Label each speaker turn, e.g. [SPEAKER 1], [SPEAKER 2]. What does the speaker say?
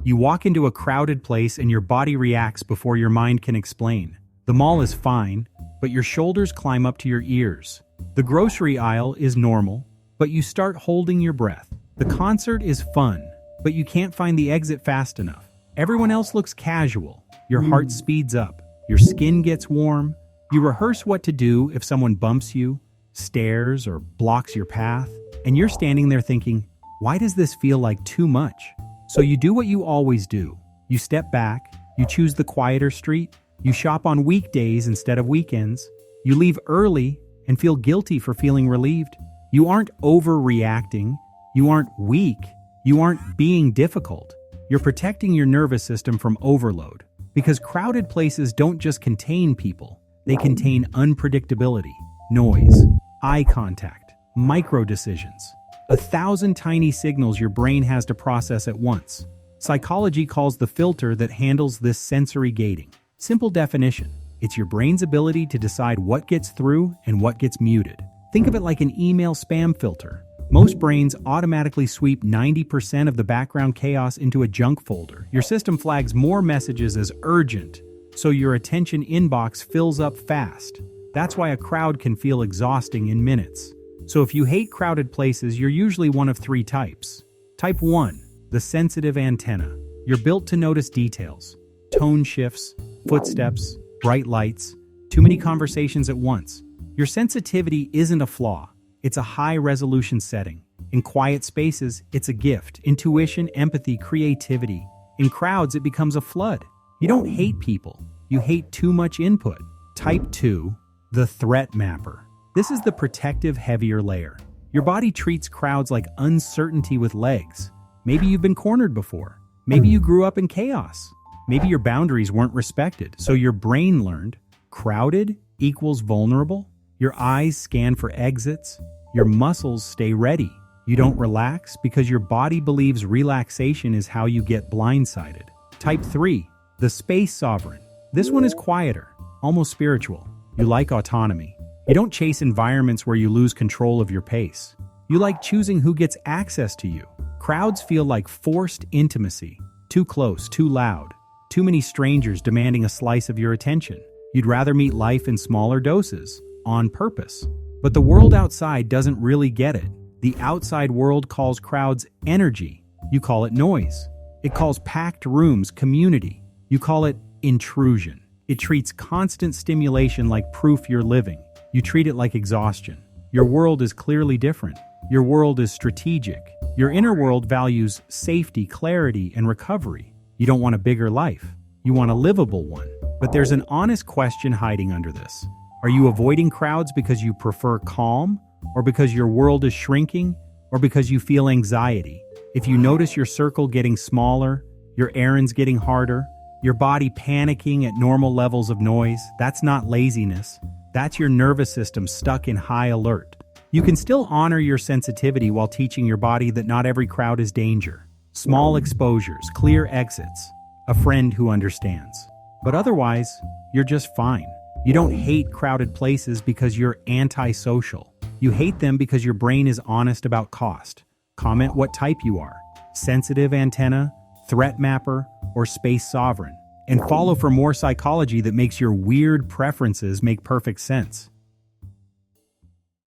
[SPEAKER 1] You walk into a crowded place and your body reacts before your mind can explain. The mall is fine, but your shoulders climb up to your ears. The grocery aisle is normal, but you start holding your breath. The concert is fun, but you can't find the exit fast enough. Everyone else looks casual. Your heart speeds up. Your skin gets warm. You rehearse what to do if someone bumps you, stares, or blocks your path. And you're standing there thinking, why does this feel like too much? So you do what you always do. You step back. You choose the quieter street. You shop on weekdays instead of weekends. You leave early and feel guilty for feeling relieved. You aren't overreacting. You aren't weak. You aren't being difficult. You're protecting your nervous system from overload. Because crowded places don't just contain people. They contain unpredictability, noise, eye contact, micro decisions. 1,000 tiny signals your brain has to process at once. Psychology calls the filter that handles this sensory gating. Simple definition: it's your brain's ability to decide what gets through and what gets muted. Think of it like an email spam filter. Most brains automatically sweep 90% of the background chaos into a junk folder. Your system flags more messages as urgent, so your attention inbox fills up fast. That's why a crowd can feel exhausting in minutes. So if you hate crowded places, you're usually one of three types. Type 1, the sensitive antenna. You're built to notice details. Tone shifts, footsteps, bright lights, too many conversations at once. Your sensitivity isn't a flaw. It's a high-resolution setting. In quiet spaces, it's a gift. Intuition, empathy, creativity. In crowds, it becomes a flood. You don't hate people. You hate too much input. Type 2, the threat mapper. This is the protective, heavier layer. Your body treats crowds like uncertainty with legs. Maybe you've been cornered before. Maybe you grew up in chaos. Maybe your boundaries weren't respected, so your brain learned crowded equals vulnerable. Your eyes scan for exits. Your muscles stay ready. You don't relax because your body believes relaxation is how you get blindsided. Type 3, the space sovereign. This one is quieter, almost spiritual. You like autonomy. You don't chase environments where you lose control of your pace. You like choosing who gets access to you. Crowds feel like forced intimacy. Too close, too loud. Too many strangers demanding a slice of your attention. You'd rather meet life in smaller doses, on purpose. But the world outside doesn't really get it. The outside world calls crowds energy. You call it noise. It calls packed rooms community. You call it intrusion. It treats constant stimulation like proof you're living. You treat it like exhaustion. Your world is clearly different. Your world is strategic. Your inner world values safety, clarity, and recovery. You don't want a bigger life. You want a livable one. But there's an honest question hiding under this. Are you avoiding crowds because you prefer calm, or because your world is shrinking, or because you feel anxiety? If you notice your circle getting smaller, your errands getting harder, your body panicking at normal levels of noise, that's not laziness. That's your nervous system stuck in high alert. You can still honor your sensitivity while teaching your body that not every crowd is danger. Small exposures, clear exits, a friend who understands. But otherwise, you're just fine. You don't hate crowded places because you're antisocial. You hate them because your brain is honest about cost. Comment what type you are: sensitive antenna, threat mapper, or space sovereign. And follow for more psychology that makes your weird preferences make perfect sense.